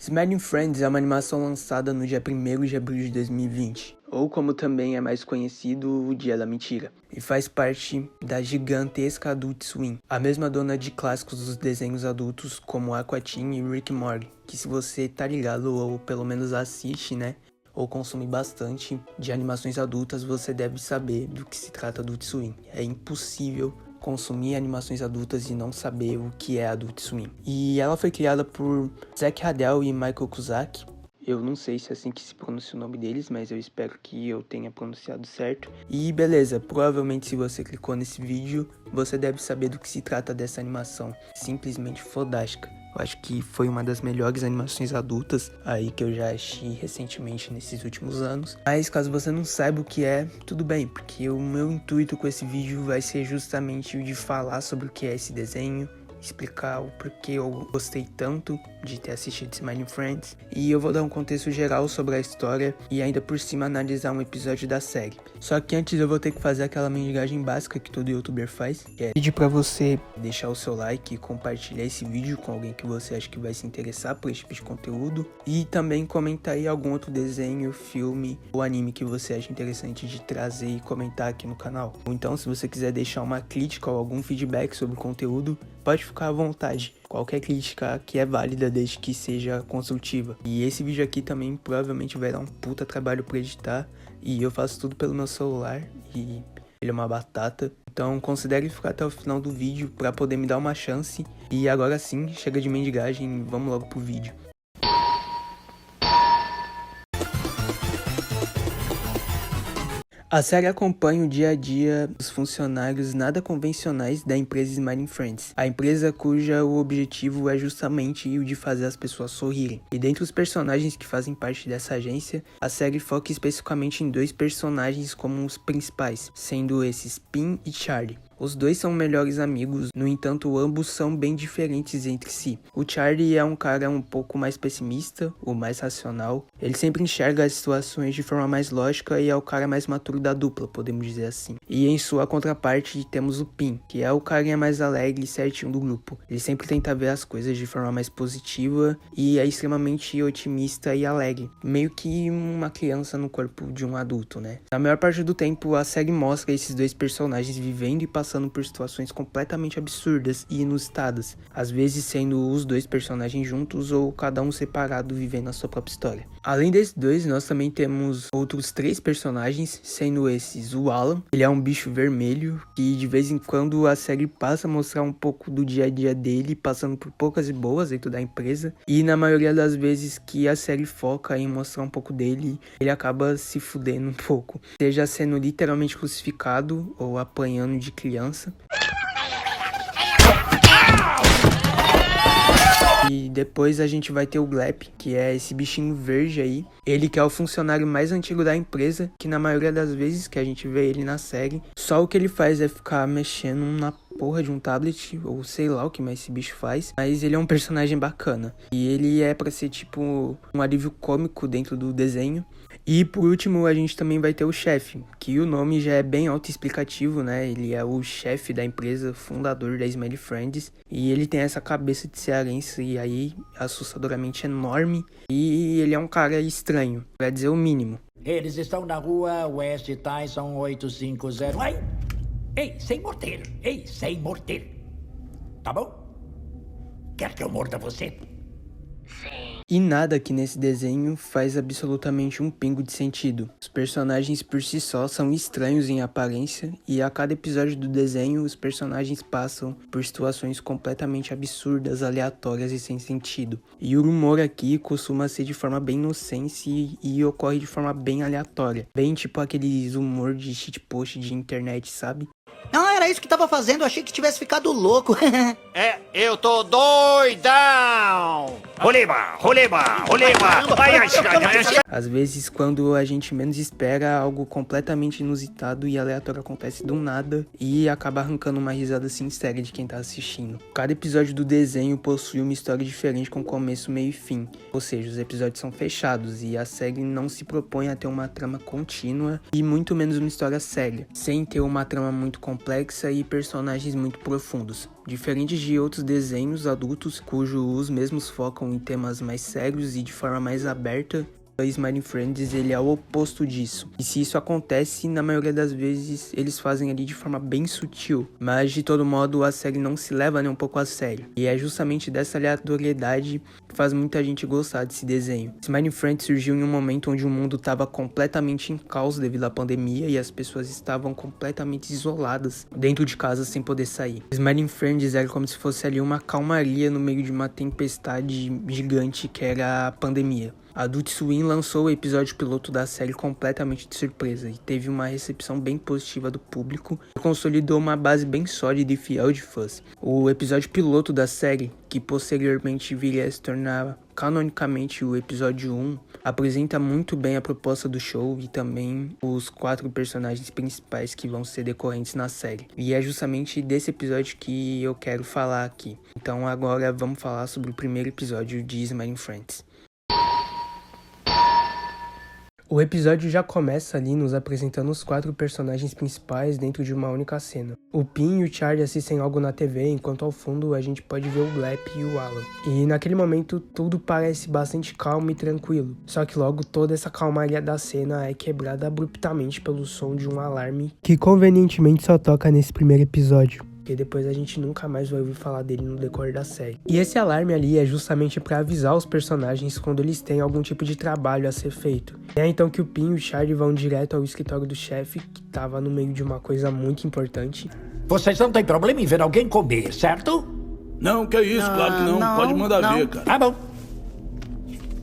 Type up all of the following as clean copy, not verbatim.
Smiling Friends é uma animação lançada no dia 1º de abril de 2020, ou como também é mais conhecido, o Dia da Mentira, e faz parte da gigantesca Adult Swim, a mesma dona de clássicos dos desenhos adultos como Aqua Teen e Rick and Morty, que se você tá ligado ou pelo menos assiste, né, ou consome bastante de animações adultas, você deve saber do que se trata Adult Swim. É impossível consumir animações adultas e não saber o que é Adult Swim. E ela foi criada por Zack Hadel e Michael Cusack. Eu não sei se é assim que se pronuncia o nome deles, mas eu espero que eu tenha pronunciado certo. E beleza, provavelmente se você clicou nesse vídeo, você deve saber do que se trata dessa animação. Simplesmente fodástica. Eu acho que foi uma das melhores animações adultas aí que eu já assisti recentemente nesses últimos anos. Mas caso você não saiba o que é, tudo bem, porque o meu intuito com esse vídeo vai ser justamente o de falar sobre o que é esse desenho, explicar o porquê eu gostei tanto de ter assistido Smiling Friends, e eu vou dar um contexto geral sobre a história e ainda por cima analisar um episódio da série. Só que antes eu vou ter que fazer aquela mendigagem básica que todo youtuber faz, que é pedir pra você deixar o seu like e compartilhar esse vídeo com alguém que você acha que vai se interessar por esse tipo de conteúdo, e também comentar aí algum outro desenho, filme ou anime que você acha interessante de trazer e comentar aqui no canal. Ou então, se você quiser deixar uma crítica ou algum feedback sobre o conteúdo, pode ficar à vontade. Qualquer crítica que é válida desde que seja construtiva. E esse vídeo aqui também provavelmente vai dar um puta trabalho pra editar. E eu faço tudo pelo meu celular e ele é uma batata. Então considere ficar até o final do vídeo pra poder me dar uma chance. E agora sim, chega de mendigagem, vamos logo pro vídeo. A série acompanha o dia a dia dos funcionários nada convencionais da empresa Smiling Friends, a empresa cujo objetivo é justamente o de fazer as pessoas sorrirem. E dentre os personagens que fazem parte dessa agência, a série foca especificamente em 2 personagens como os principais, sendo esses Pin e Charlie. Os 2 são melhores amigos, no entanto ambos são bem diferentes entre si. O Charlie é um cara um pouco mais pessimista, o mais racional. Ele sempre enxerga as situações de forma mais lógica e é o cara mais maturo da dupla, podemos dizer assim. E em sua contraparte temos o Pin, que é o carinha mais alegre e certinho do grupo. Ele sempre tenta ver as coisas de forma mais positiva e é extremamente otimista e alegre. Meio que uma criança no corpo de um adulto, né? Na maior parte do tempo a série mostra esses 2 personagens vivendo e passando por situações completamente absurdas e inusitadas, às vezes sendo os 2 personagens juntos ou cada um separado vivendo a sua própria história. Além desses 2, nós também temos outros 3 personagens, sendo esses o Alan. Ele é um bicho vermelho que de vez em quando a série passa a mostrar um pouco do dia a dia dele, passando por poucas e boas dentro da empresa, e na maioria das vezes que a série foca em mostrar um pouco dele, ele acaba se fudendo um pouco, seja sendo literalmente crucificado ou apanhando de criança. E depois a gente vai ter o Glep, que é esse bichinho verde aí. Ele que é o funcionário mais antigo da empresa, que na maioria das vezes que a gente vê ele na série, só o que ele faz é ficar mexendo na porra de um tablet, ou sei lá o que mais esse bicho faz, mas ele é um personagem bacana. E ele é pra ser tipo um alívio cômico dentro do desenho. E por último a gente também vai ter o chefe, que o nome já é bem autoexplicativo, né? Ele é o chefe da empresa, fundador da Smiling Friends, e ele tem essa cabeça de cearense e aí assustadoramente enorme, e ele é um cara estranho, pra dizer o mínimo. Eles estão na rua West Tyson 850. Ai! Ei, sem morder! Ei, sem morder! Tá bom? Quer que eu morda você? E nada aqui nesse desenho faz absolutamente um pingo de sentido. Os personagens por si só são estranhos em aparência e a cada episódio do desenho os personagens passam por situações completamente absurdas, aleatórias e sem sentido. E o humor aqui costuma ser de forma bem inocente e ocorre de forma bem aleatória. Bem tipo aqueles humor de shitpost de internet, sabe? Não, era isso que tava fazendo, achei que tivesse ficado louco. Eu tô doidão! Roleba, roleba, roleba! Às vezes, quando a gente menos espera, algo completamente inusitado e aleatório acontece do nada e acaba arrancando uma risada sincera de quem tá assistindo. Cada episódio do desenho possui uma história diferente com começo, meio e fim. Ou seja, os episódios são fechados e a série não se propõe a ter uma trama contínua e muito menos uma história séria. Sem ter uma trama muito complexa complexa e personagens muito profundos. Diferentes de outros desenhos adultos, cujos mesmos focam em temas mais sérios e de forma mais aberta, Smiling Friends ele é o oposto disso. E se isso acontece, na maioria das vezes eles fazem ali de forma bem sutil. Mas de todo modo a série não se leva nem um pouco a sério. E é justamente dessa aleatoriedade que faz muita gente gostar desse desenho. Smiling Friends surgiu em um momento onde o mundo estava completamente em caos devido à pandemia e as pessoas estavam completamente isoladas dentro de casa sem poder sair. Smiling Friends era como se fosse ali uma calmaria no meio de uma tempestade gigante que era a pandemia. A Adult Swim lançou o episódio piloto da série completamente de surpresa e teve uma recepção bem positiva do público e consolidou uma base bem sólida e fiel de fãs. O episódio piloto da série, que posteriormente viria a se tornar canonicamente o episódio 1, apresenta muito bem a proposta do show e também os 4 personagens principais que vão ser decorrentes na série. E é justamente desse episódio que eu quero falar aqui. Então agora vamos falar sobre o primeiro episódio de Smiling Friends. O episódio já começa ali nos apresentando os 4 personagens principais dentro de uma única cena. O Pin e o Charlie assistem algo na TV, enquanto ao fundo a gente pode ver o Blap e o Alan. E naquele momento tudo parece bastante calmo e tranquilo. Só que logo toda essa calmaria da cena é quebrada abruptamente pelo som de um alarme que convenientemente só toca nesse primeiro episódio. Porque depois a gente nunca mais vai ouvir falar dele no decorrer da série. E esse alarme ali é justamente para avisar os personagens quando eles têm algum tipo de trabalho a ser feito. E é então que o Pin e o Charlie vão direto ao escritório do chefe, que tava no meio de uma coisa muito importante. Vocês não têm problema em ver alguém comer, certo? Não, que é isso, claro que não. Pode mandar ver, cara. Tá bom.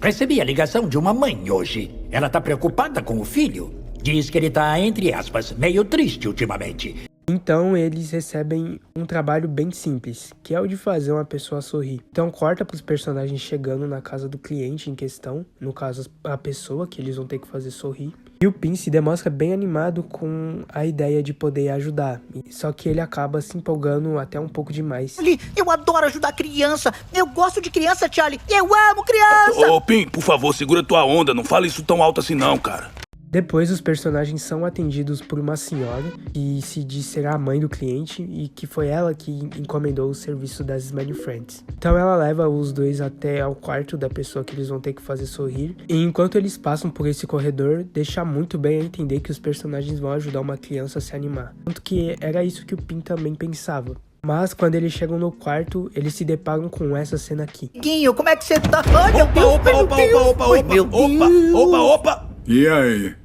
Recebi a ligação de uma mãe hoje. Ela tá preocupada com o filho. Diz que ele tá, entre aspas, meio triste ultimamente. Então eles recebem um trabalho bem simples, que é o de fazer uma pessoa sorrir. Então corta para os personagens chegando na casa do cliente em questão, no caso a pessoa que eles vão ter que fazer sorrir. E o Pin se demonstra bem animado com a ideia de poder ajudar, só que ele acaba se empolgando até um pouco demais. Charlie, eu adoro ajudar criança. Eu gosto de criança, Charlie. Eu amo criança. Ô, Pin, por favor, segura tua onda. Não fala isso tão alto assim não, cara. Depois, os personagens são atendidos por uma senhora que se diz ser a mãe do cliente e que foi ela que encomendou o serviço das Smiling Friends. Então ela leva os dois até ao quarto da pessoa que eles vão ter que fazer sorrir. E enquanto eles passam por esse corredor, deixa muito bem a entender que os personagens vão ajudar uma criança a se animar. Tanto que era isso que o Pin também pensava. Mas quando eles chegam no quarto, eles se deparam com essa cena aqui. Guinho, como é que você tá? Ai, meu Deus, Opa! E aí?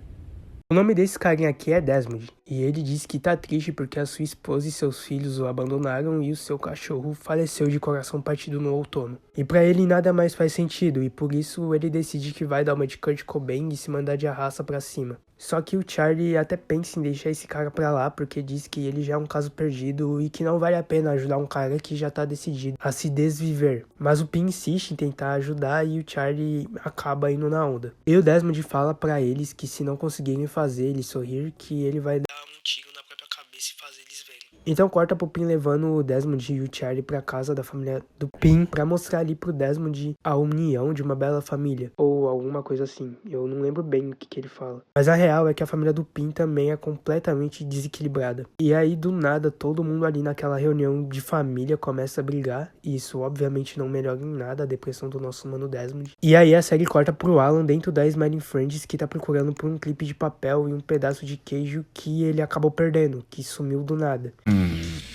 O nome desse carinha aqui é Desmond, e ele diz que tá triste porque a sua esposa e seus filhos o abandonaram e o seu cachorro faleceu de coração partido no outono. E pra ele nada mais faz sentido, e por isso ele decide que vai dar uma de Kurt Cobain e se mandar de arraça pra cima. Só que o Charlie até pensa em deixar esse cara pra lá porque diz que ele já é um caso perdido e que não vale a pena ajudar um cara que já tá decidido a se desviver. Mas o Pin insiste em tentar ajudar e o Charlie acaba indo na onda. E o Desmond fala pra eles que se não conseguirem fazer ele sorrir, que ele vai dar um tiro na própria cabeça e fazer eles verem. Então corta pro Pin levando o Desmond e o Charlie pra casa da família do Pin pra mostrar ali pro Desmond a união de uma bela família. Ou alguma coisa assim. Eu não lembro bem o que ele fala. Mas a real é que a família do Pin também é completamente desequilibrada. E aí do nada todo mundo ali naquela reunião de família começa a brigar. E isso obviamente não melhora em nada a depressão do nosso mano Desmond. E aí a série corta pro Alan dentro da Smiling Friends que tá procurando por um clipe de papel e um pedaço de queijo que ele acabou perdendo, que sumiu do nada.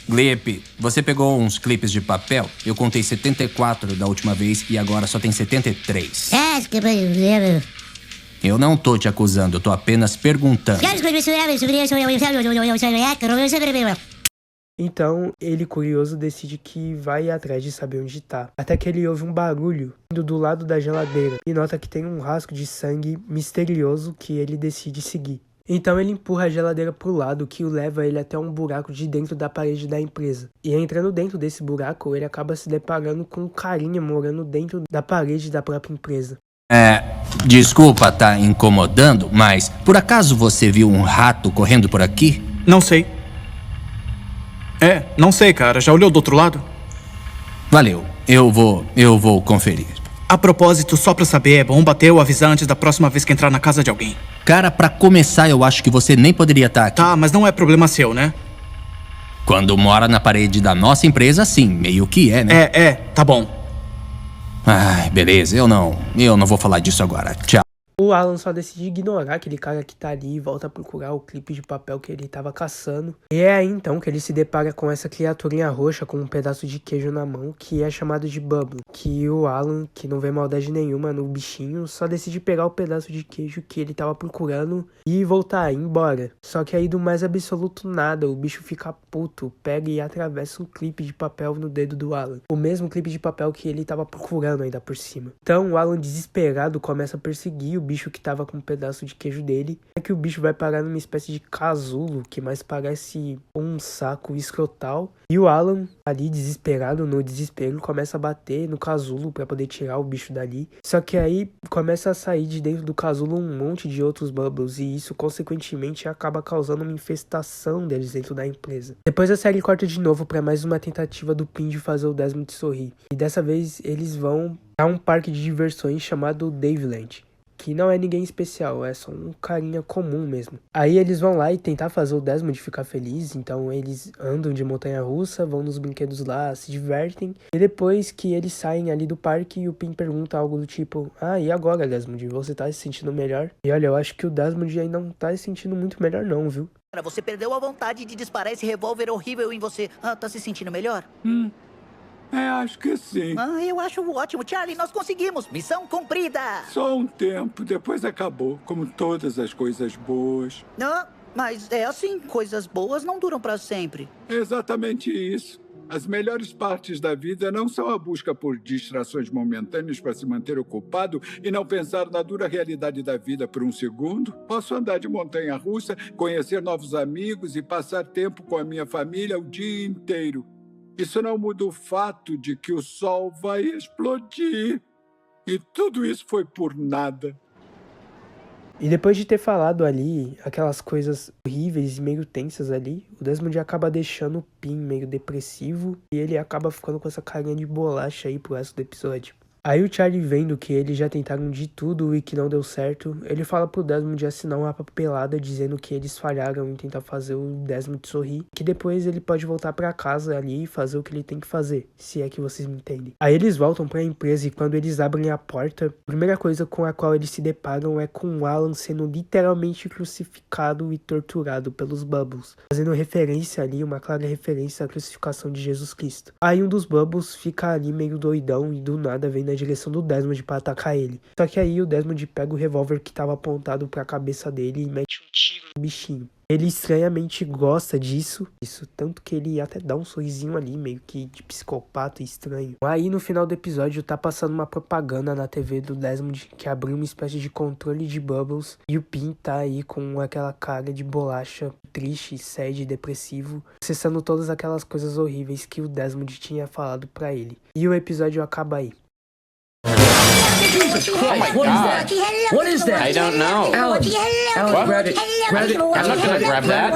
Glip, você pegou uns clipes de papel? Eu contei 74 da última vez e agora só tem 73. Eu não tô te acusando, eu tô apenas perguntando. Então, ele curioso decide que vai atrás de saber onde tá. Até que ele ouve um barulho indo do lado da geladeira e nota que tem um rastro de sangue misterioso que ele decide seguir. Então ele empurra a geladeira pro lado, que o leva ele até um buraco de dentro da parede da empresa. E entrando dentro desse buraco, ele acaba se deparando com um carinha morando dentro da parede da própria empresa. Desculpa tá incomodando, mas por acaso você viu um rato correndo por aqui? Não sei. Não sei, cara. Já olhou do outro lado? Valeu, eu vou conferir. A propósito, só pra saber, é bom bater ou avisar antes da próxima vez que entrar na casa de alguém. Cara, pra começar, eu acho que você nem poderia estar aqui. Tá, mas não é problema seu, né? Quando mora na parede da nossa empresa, sim, meio que é, né? Tá bom. Ai, beleza, eu não vou falar disso agora. Tchau. O Alan só decide ignorar aquele cara que tá ali e volta a procurar o clipe de papel que ele tava caçando. E é aí então que ele se depara com essa criaturinha roxa com um pedaço de queijo na mão, que é chamado de Bubble. Que o Alan, que não vê maldade nenhuma no bichinho, só decide pegar o pedaço de queijo que ele tava procurando e voltar, ir embora. Só que aí do mais absoluto nada, o bicho fica puto, pega e atravessa um clipe de papel no dedo do Alan. O mesmo clipe de papel que ele tava procurando ainda por cima. Então o Alan, desesperado, começa a perseguir o bicho que tava com um pedaço de queijo dele. É que o bicho vai parar numa espécie de casulo, que mais parece um saco escrotal. E o Alan, ali desesperado, no desespero, começa a bater no casulo pra poder tirar o bicho dali. Só que aí começa a sair de dentro do casulo um monte de outros Bubbles, e isso consequentemente acaba causando uma infestação deles dentro da empresa. Depois a série corta de novo pra mais uma tentativa do Pin de fazer o Desmond sorrir. E dessa vez eles vão a um parque de diversões chamado Davyland, que não é ninguém especial, é só um carinha comum mesmo. Aí eles vão lá e tentar fazer o Desmond ficar feliz, então eles andam de montanha-russa, vão nos brinquedos lá, se divertem, e depois que eles saem ali do parque, o Pin pergunta algo do tipo: e agora, Desmond, você tá se sentindo melhor? E olha, eu acho que o Desmond ainda não tá se sentindo muito melhor não, viu? Você perdeu a vontade de disparar esse revólver horrível em você. Tá se sentindo melhor? Acho que sim. Eu acho ótimo, Charlie. Nós conseguimos. Missão cumprida. Só um tempo, depois acabou, como todas as coisas boas. Mas é assim, coisas boas não duram pra sempre. É exatamente isso. As melhores partes da vida não são a busca por distrações momentâneas para se manter ocupado e não pensar na dura realidade da vida por um segundo. Posso andar de montanha-russa, conhecer novos amigos e passar tempo com a minha família o dia inteiro. Isso não muda o fato de que o sol vai explodir. E tudo isso foi por nada. E depois de ter falado ali aquelas coisas horríveis e meio tensas ali, o Desmond acaba deixando o Pin meio depressivo e ele acaba ficando com essa carinha de bolacha aí pro resto do episódio. Aí o Charlie, vendo que eles já tentaram de tudo e que não deu certo, ele fala pro Desmond assinar uma papelada dizendo que eles falharam em tentar fazer o Desmond sorrir, que depois ele pode voltar pra casa ali e fazer o que ele tem que fazer, se é que vocês me entendem. Aí eles voltam pra empresa e quando eles abrem a porta, a primeira coisa com a qual eles se deparam é com o Alan sendo literalmente crucificado e torturado pelos Bubbles, fazendo referência ali, uma clara referência à crucificação de Jesus Cristo. Aí um dos Bubbles fica ali meio doidão e do nada vem na direção do Desmond pra atacar ele. Só que aí o Desmond pega o revólver que tava apontado pra cabeça dele e mete um tiro no bichinho. Ele estranhamente gosta disso, tanto que ele até dá um sorrisinho ali, meio que de psicopata estranho. Aí no final do episódio tá passando uma propaganda na TV do Desmond que abriu uma espécie de controle de Bubbles e o Pin tá aí com aquela cara de bolacha triste, sad, depressivo, acessando todas aquelas coisas horríveis que o Desmond tinha falado pra ele. E o episódio acaba aí. Jesus Christ, what is that? What is that? I don't know. Alan, grab it. Grab it. I'm not gonna grab that.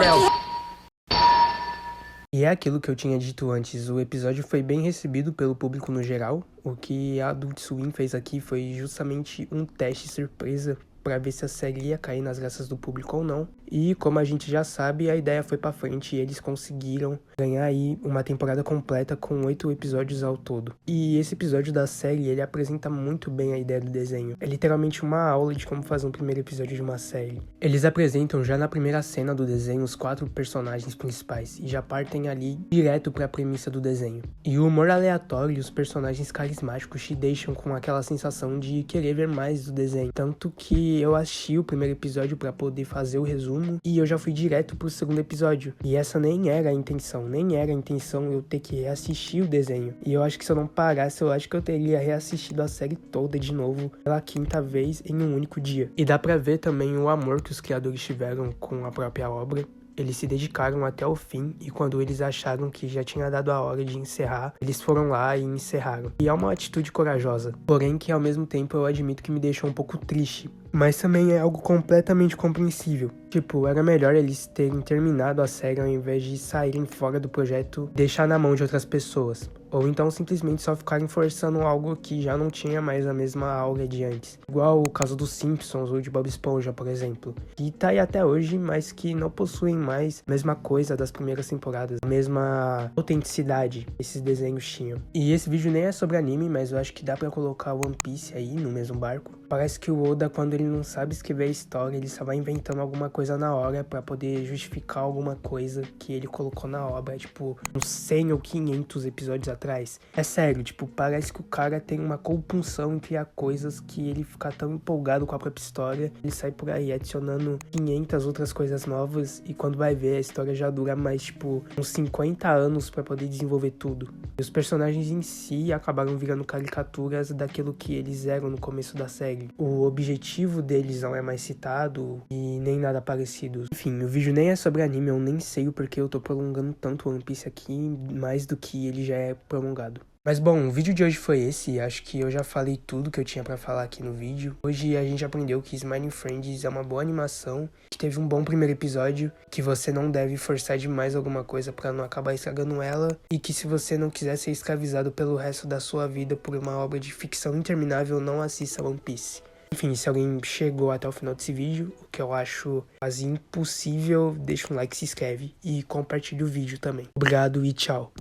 E é aquilo que eu tinha dito antes, o episódio foi bem recebido pelo público no geral. O que a Adult Swim fez aqui foi justamente um teste surpresa para ver se a série ia cair nas graças do público ou não. E como a gente já sabe, a ideia foi pra frente e eles conseguiram ganhar aí uma temporada completa com 8 episódios ao todo. E esse episódio da série, ele apresenta muito bem a ideia do desenho. É literalmente uma aula de como fazer um primeiro episódio de uma série. Eles apresentam já na primeira cena do desenho os 4 personagens principais e já partem ali direto pra premissa do desenho. E o humor aleatório e os personagens carismáticos te deixam com aquela sensação de querer ver mais do desenho. Tanto que eu assisti o primeiro episódio pra poder fazer o resumo e eu já fui direto pro segundo episódio. E essa nem era a intenção eu ter que reassistir o desenho. E eu acho que se eu não parasse, eu acho que eu teria reassistido a série toda de novo pela 5ª vez em um único dia. E dá pra ver também o amor que os criadores tiveram com a própria obra. Eles se dedicaram até o fim e quando eles acharam que já tinha dado a hora de encerrar, eles foram lá e encerraram. E é uma atitude corajosa, porém que ao mesmo tempo eu admito que me deixou um pouco triste. mas também é algo completamente compreensível. Tipo, era melhor eles terem terminado a série ao invés de saírem fora do projeto, deixar na mão de outras pessoas. Ou então simplesmente só ficarem forçando algo que já não tinha mais a mesma aura de antes. Igual o caso dos Simpsons ou de Bob Esponja, por exemplo. Que tá aí até hoje, mas que não possuem mais a mesma coisa das primeiras temporadas. A mesma autenticidade que esses desenhos tinham. E esse vídeo nem é sobre anime, mas eu acho que dá pra colocar One Piece aí no mesmo barco. Parece que o Oda, quando ele não sabe escrever a história, ele só vai inventando alguma coisa na hora pra poder justificar alguma coisa que ele colocou na obra. Tipo, uns 100 ou 500 episódios atrás. É sério, tipo, parece que o cara tem uma compulsão em criar coisas que ele fica tão empolgado com a própria história. Ele sai por aí adicionando 500 outras coisas novas e quando vai ver a história já dura mais, tipo, uns 50 anos pra poder desenvolver tudo. E os personagens em si acabaram virando caricaturas daquilo que eles eram no começo da série. O objetivo deles não é mais citado e nem nada parecido. Enfim, o vídeo nem é sobre anime, eu nem sei o porquê eu tô prolongando tanto o One Piece aqui, mais do que ele já é prolongado. Mas bom, o vídeo de hoje foi esse, acho que eu já falei tudo que eu tinha pra falar aqui no vídeo. Hoje a gente aprendeu que Smiling Friends é uma boa animação, que teve um bom primeiro episódio, que você não deve forçar demais alguma coisa pra não acabar estragando ela, e que se você não quiser ser escravizado pelo resto da sua vida por uma obra de ficção interminável, não assista One Piece. Enfim, se alguém chegou até o final desse vídeo, o que eu acho quase impossível, deixa um like, se inscreve e compartilha o vídeo também. Obrigado e tchau.